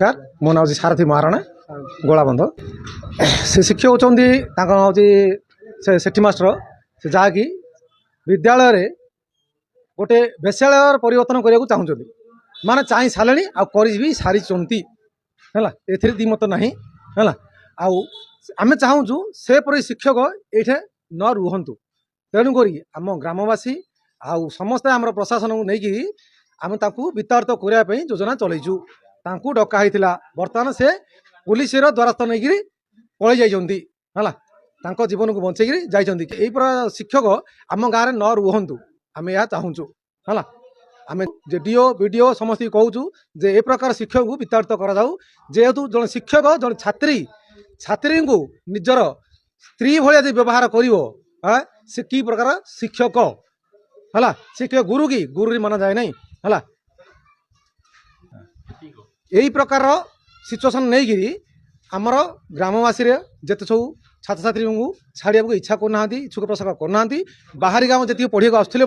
मो ना सारथी महाराणा गोलाबंध से शिक्षक होती हूँ सेठी मास्टर से जहाँकि विद्यालय रे गोटे बेश्यालय परिवर्तन करने को चाहूँगी माने चाह सारे भी सारी है ए दिमत ना है आम चाहूँ से परी शिक्षक ये न रुहतु तेणुक आम ग्रामवासी आउ समस्ते आम प्रशासन को लेकिन आम वित्तार्थ करने योजना चलैचु डकाई बर्तमान से पुलिस द्वारस्थ नहीं पलि जाइए जीवन को बचेगी जाइए यही प्रकार शिक्षक आम गाँव में न रुहतु आम यह चाहूँ है आम डीओ वीडियो समस्त कहूँ जे ए प्रकार शिक्षक को वित्तार्थ कराऊ जेहेतु जन शिक्षक जन छात्री छात्री को निजर स्त्री भाया व्यवहार कर से कि प्रकार शिक्षक है शिक्षक गुरु की गुरु माना जाए नहीं है यही प्रकार सिचुएसन नहीं आमर ग्रामवासी जिते सब छात्र छात्री को छाड़िया को इच्छा करना इच्छुक प्रसार करना बाहरी गाँव जी पढ़ी आसुले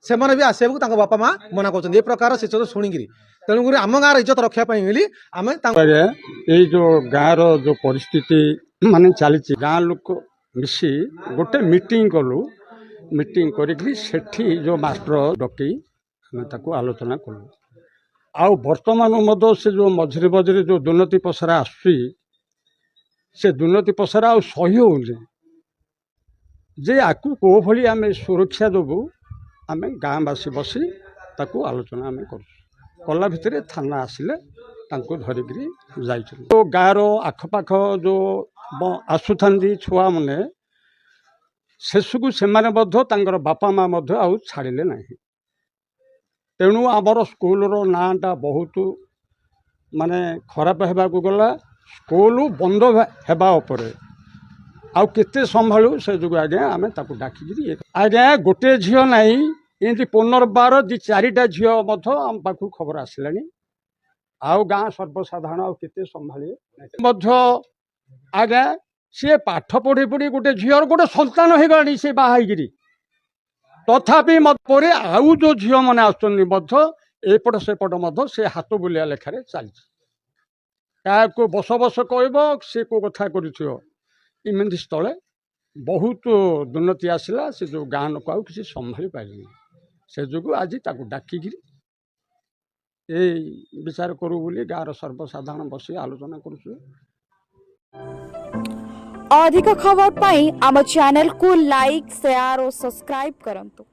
से भी आसवा बापा माँ मना कर प्रकार सिचुएसन शुणिकी तेणुक आम गाँव इज्जत रखापी मिली आम ये जो गाँव रो परिस्थिति माने चली गाँ लोक मिसी गोटे मीटिंग कलु मीटिंग करी सेठी जो मास्टर डकई आम आलोचना कलु आउ वर्तमान से जो मझे मझे जो दुर्नीति पसरा आसुची से दुर्नीति पसरा आ सही होने जे आकु को भली आम सुरक्षा देबू आम गाँववासी बसी ताकू आलोचना आम कला भितर थाना आसिले धरिकी जाइए तो गाँव आखपाख जो आसुता छुआ मैंने शेषकू से बापा माँ आउ छाड़िले ना तेणु आमर स्कूल रो नाटा बहुत माने खराब होगा गला स्कूल बंद होगा आउ केते संभालू से जो आज्ञा आम डाकी आज्ञा गोटे झील ना ये पुनर्बार दी चारिटा झील आम पाखु खबर आसला आउ गाँ सर्वसाधारण आउ केते संभाले आज्ञा सी पाठ पढ़ी पढ़ी गोटे झील गोटे सन्तान हो गलानी से बाहरी तथापि पर आउ जो झील मैंने आसपट सेपट से हाथ बुलिया लेखार चली क्या बस बस कह सी को कथा करमि स्थले बहुत दुर्नीति आसला से जो गाँ लोक आउ किसी संभाली पारे से जो आज डाकिक विचार करूँ बोली गाँव सर्वसाधारण बस आलोचना करुँ। अधिक खबर पाई आम चैनल को लाइक शेयर और सब्सक्राइब करंतु।